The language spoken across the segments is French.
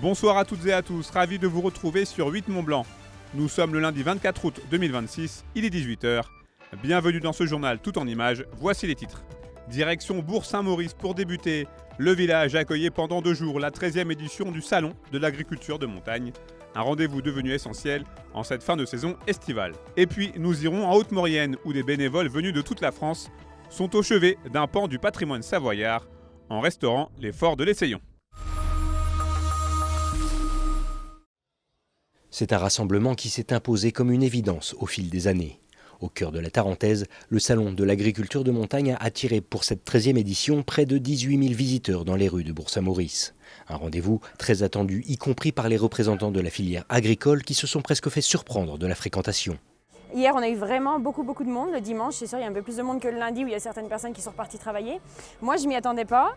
Bonsoir à toutes et à tous, ravi de vous retrouver sur 8 Mont-Blanc. Nous sommes le lundi 24 août 2026, il est 18h. Bienvenue dans ce journal tout en images, voici les titres. Direction Bourg-Saint-Maurice pour débuter. Le village accueillait pendant 2 jours la 13e édition du Salon de l'agriculture de montagne. Un rendez-vous devenu essentiel en cette fin de saison estivale. Et puis nous irons en Haute-Maurienne où des bénévoles venus de toute la France sont au chevet d'un pan du patrimoine savoyard en restaurant les forts de l'Essaillon. C'est un rassemblement qui s'est imposé comme une évidence au fil des années. Au cœur de la Tarentaise, le Salon de l'agriculture de montagne a attiré pour cette 13e édition près de 18 000 visiteurs dans les rues de Bourg-Saint-Maurice. Un rendez-vous très attendu, y compris par les représentants de la filière agricole qui se sont presque fait surprendre de la fréquentation. Hier, on a eu vraiment beaucoup de monde. Le dimanche, c'est sûr, il y a un peu plus de monde que le lundi où il y a certaines personnes qui sont reparties travailler. Moi, je ne m'y attendais pas.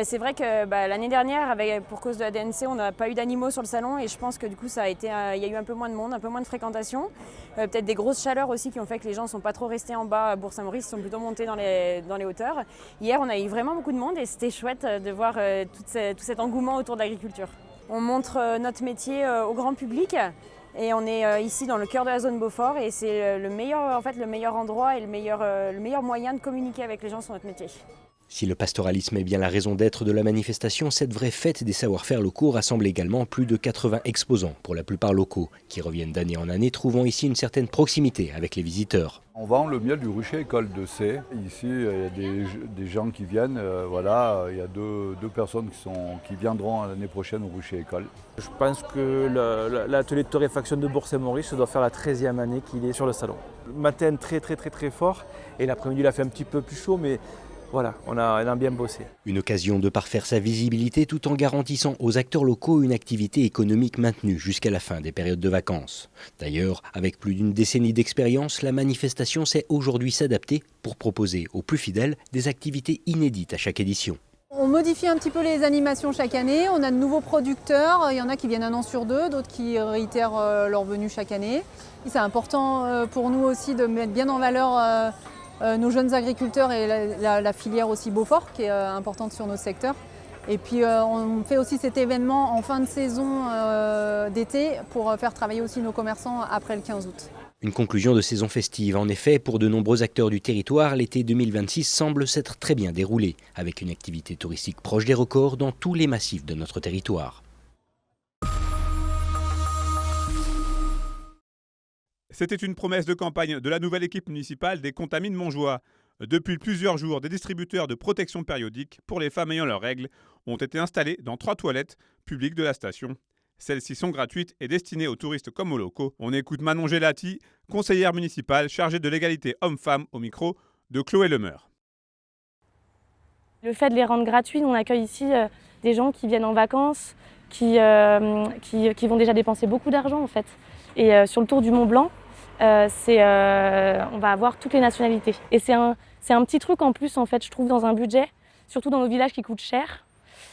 C'est vrai que l'année dernière, pour cause de la DNC, on n'a pas eu d'animaux sur le salon et je pense que du coup, il y a eu un peu moins de monde, un peu moins de fréquentation. Peut-être des grosses chaleurs aussi qui ont fait que les gens ne sont pas trop restés en bas à Bourg-Saint-Maurice, ils sont plutôt montés dans les hauteurs. Hier, on a eu vraiment beaucoup de monde et c'était chouette de voir tout cet engouement autour de l'agriculture. On montre notre métier au grand public. Et on est ici dans le cœur de la zone Beaufort et c'est le meilleur endroit et le meilleur moyen de communiquer avec les gens sur notre métier. Si le pastoralisme est bien la raison d'être de la manifestation, cette vraie fête des savoir-faire locaux rassemble également plus de 80 exposants, pour la plupart locaux, qui reviennent d'année en année, trouvant ici une certaine proximité avec les visiteurs. On vend le miel du rucher école de C. Ici, il y a des gens qui viennent, il y a deux personnes qui viendront l'année prochaine au rucher école. Je pense que l'atelier de torréfaction de Bourg-Saint-Maurice doit faire la 13e année qu'il est sur le salon. Le matin très fort et l'après-midi il a fait un petit peu plus chaud, mais voilà, on a bien bossé. Une occasion de parfaire sa visibilité tout en garantissant aux acteurs locaux une activité économique maintenue jusqu'à la fin des périodes de vacances. D'ailleurs, avec plus d'une décennie d'expérience, la manifestation sait aujourd'hui s'adapter pour proposer aux plus fidèles des activités inédites à chaque édition. On modifie un petit peu les animations chaque année, on a de nouveaux producteurs, il y en a qui viennent 1 an sur 2, d'autres qui réitèrent leur venue chaque année. Et c'est important pour nous aussi de mettre bien en valeur nos jeunes agriculteurs et la filière aussi Beaufort qui est importante sur notre secteur. Et puis on fait aussi cet événement en fin de saison d'été pour faire travailler aussi nos commerçants après le 15 août. Une conclusion de saison festive. En effet, pour de nombreux acteurs du territoire, l'été 2026 semble s'être très bien déroulé, avec une activité touristique proche des records dans tous les massifs de notre territoire. C'était une promesse de campagne de la nouvelle équipe municipale des Contamines Montjoie. Depuis plusieurs jours, des distributeurs de protection périodique pour les femmes ayant leurs règles ont été installés dans 3 toilettes publiques de la station. Celles-ci sont gratuites et destinées aux touristes comme aux locaux. On écoute Manon Gelati, conseillère municipale chargée de l'égalité homme-femme au micro de Chloé Lemeur. Le fait de les rendre gratuits, on accueille ici des gens qui viennent en vacances, qui vont déjà dépenser beaucoup d'argent en fait. Et sur le tour du Mont Blanc, on va avoir toutes les nationalités. Et c'est un petit truc en plus en fait, je trouve, dans un budget, surtout dans nos villages qui coûtent cher.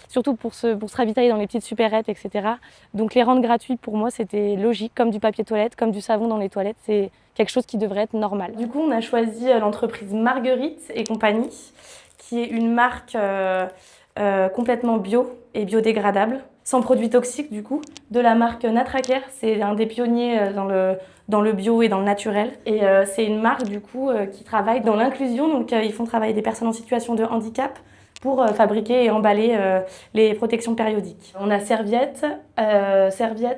Surtout pour se ravitailler dans les petites supérettes, etc. Donc les rendre gratuits, pour moi, c'était logique, comme du papier toilette, comme du savon dans les toilettes. C'est quelque chose qui devrait être normal. Du coup, on a choisi l'entreprise Marguerite et compagnie, qui est une marque complètement bio et biodégradable, sans produits toxiques du coup, de la marque Natracare. C'est un des pionniers dans le bio et dans le naturel. Et c'est une marque du coup qui travaille dans l'inclusion, donc ils font travailler des personnes en situation de handicap, pour fabriquer et emballer les protections périodiques. On a serviettes,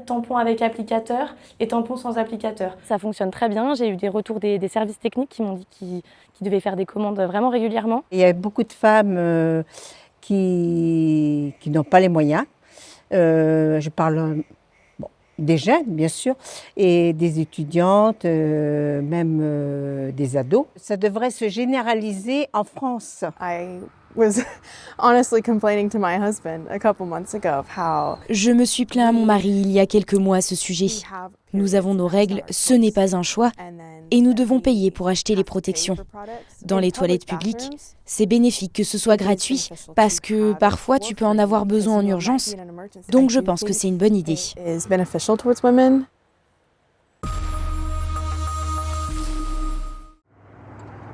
tampons avec applicateur et tampons sans applicateur. Ça fonctionne très bien. J'ai eu des retours des services techniques qui m'ont dit qu'ils devaient faire des commandes vraiment régulièrement. Il y a beaucoup de femmes qui n'ont pas les moyens. Je parle des jeunes, bien sûr, et des étudiantes, même des ados. Ça devrait se généraliser en France. Je me suis plaint à mon mari il y a quelques mois à ce sujet. Nous avons nos règles, ce n'est pas un choix, et nous devons payer pour acheter les protections. Dans les toilettes publiques, c'est bénéfique que ce soit gratuit, parce que parfois tu peux en avoir besoin en urgence, donc je pense que c'est une bonne idée.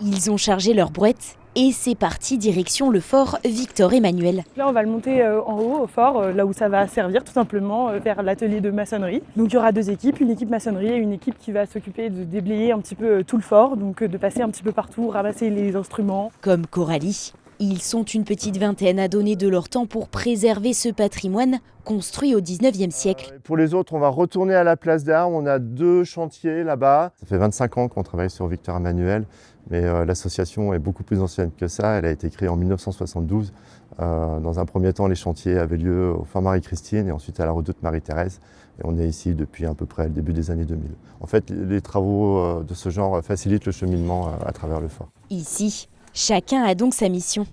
Ils ont chargé leur brouette Et c'est parti direction le fort Victor Emmanuel. Là, on va le monter en haut, au fort, là où ça va servir tout simplement, vers l'atelier de maçonnerie. Donc il y aura 2 équipes, une équipe maçonnerie et une équipe qui va s'occuper de déblayer un petit peu tout le fort, donc de passer un petit peu partout, ramasser les instruments. Comme Coralie, ils sont une petite vingtaine à donner de leur temps pour préserver ce patrimoine construit au 19e siècle. Pour les autres, on va retourner à la place d'Armes. On a 2 chantiers là-bas. Ça fait 25 ans qu'on travaille sur Victor Emmanuel, mais l'association est beaucoup plus ancienne que ça. Elle a été créée en 1972. Dans un premier temps, les chantiers avaient lieu au Fort Marie-Christine et ensuite à la redoute Marie-Thérèse. Et on est ici depuis à peu près le début des années 2000. En fait, les travaux de ce genre facilitent le cheminement à travers le fort. Ici, chacun a donc sa mission.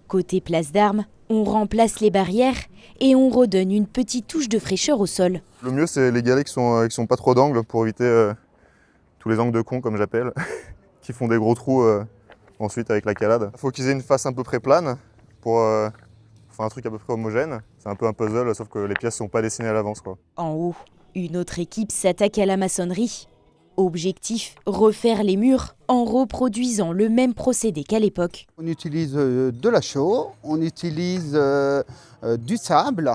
Côté place d'Armes, on remplace les barrières et on redonne une petite touche de fraîcheur au sol. Le mieux, c'est les galets qui sont pas trop d'angles pour éviter tous les angles de con, comme j'appelle, qui font des gros trous ensuite avec la calade. Il faut qu'ils aient une face à peu près plane pour faire un truc à peu près homogène. C'est un peu un puzzle, sauf que les pièces ne sont pas dessinées à l'avance, quoi. En haut, une autre équipe s'attaque à la maçonnerie. Objectif, refaire les murs en reproduisant le même procédé qu'à l'époque. On utilise de la chaux, on utilise du sable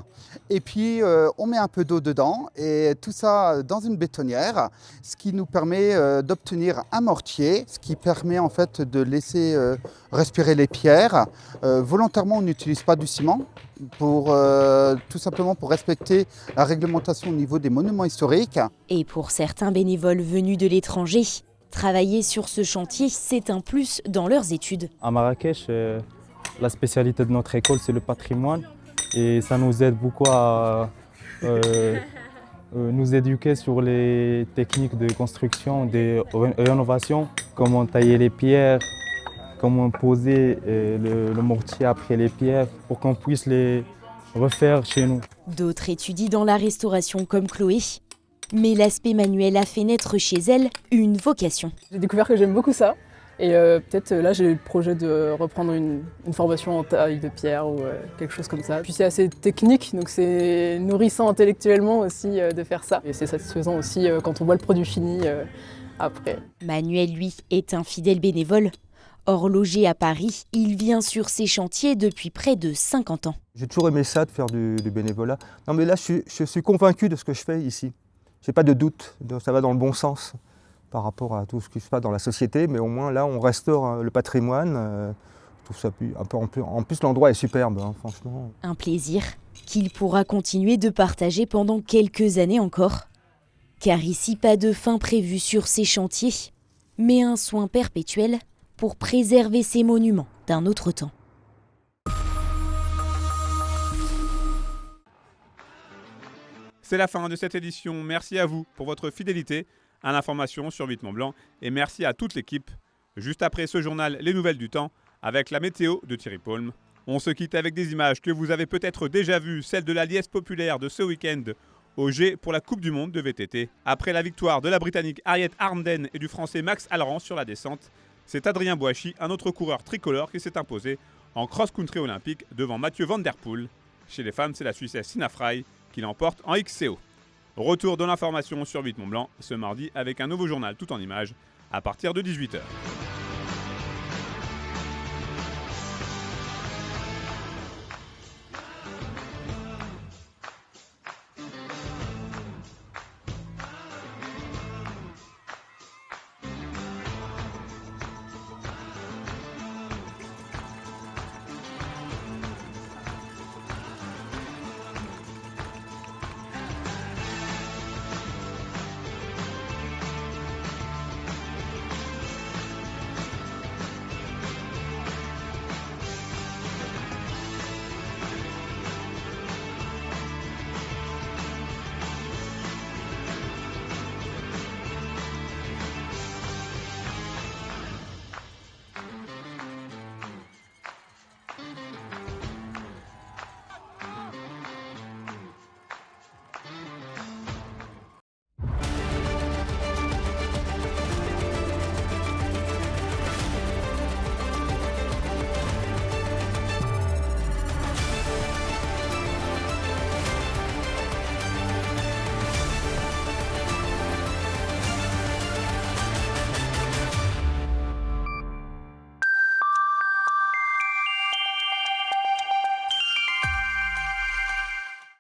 et puis on met un peu d'eau dedans et tout ça dans une bétonnière, ce qui nous permet d'obtenir un mortier, ce qui permet en fait de laisser respirer les pierres. Volontairement, on n'utilise pas du ciment, tout simplement pour respecter la réglementation au niveau des monuments historiques. Et pour certains bénévoles venus de l'étranger, travailler sur ce chantier, c'est un plus dans leurs études. À Marrakech, la spécialité de notre école, c'est le patrimoine. Et ça nous aide beaucoup à nous éduquer sur les techniques de construction, de rénovation, comment tailler les pierres, comment poser le mortier après les pierres pour qu'on puisse les refaire chez nous. D'autres étudient dans la restauration comme Chloé. Mais l'aspect manuel a fait naître chez elle une vocation. J'ai découvert que j'aime beaucoup ça. Et peut-être là, j'ai le projet de reprendre une formation en taille de pierre ou quelque chose comme ça. Puis c'est assez technique, donc c'est nourrissant intellectuellement aussi de faire ça. Et c'est satisfaisant aussi quand on voit le produit fini après. Manuel, lui, est un fidèle bénévole. Horloger à Paris, il vient sur ces chantiers depuis près de 50 ans. J'ai toujours aimé ça, de faire du bénévolat. Non mais là, je suis convaincu de ce que je fais ici. J'ai pas de doute, ça va dans le bon sens par rapport à tout ce qui se passe dans la société, mais au moins là, on restaure le patrimoine. Tout ça, en plus, l'endroit est superbe, hein, franchement. Un plaisir qu'il pourra continuer de partager pendant quelques années encore. Car ici, pas de fin prévue sur ces chantiers, mais un soin perpétuel pour préserver ces monuments d'un autre temps. C'est la fin de cette édition. Merci à vous pour votre fidélité à l'information sur 8 Mont Blanc et merci à toute l'équipe. Juste après ce journal, les nouvelles du temps avec la météo de Thierry Paulme. On se quitte avec des images que vous avez peut-être déjà vues, celle de la liesse populaire de ce week-end au G pour la Coupe du Monde de VTT. Après la victoire de la Britannique Harriet Harmden et du Français Max Alran sur la descente, c'est Adrien Boissy, un autre coureur tricolore, qui s'est imposé en cross-country olympique devant Mathieu Van Der Poel. Chez les femmes, c'est la Suissesse Sina Frey qui l'emporte en XCO. Retour de l'information sur 8 Mont Blanc ce mardi avec un nouveau journal tout en images à partir de 18h.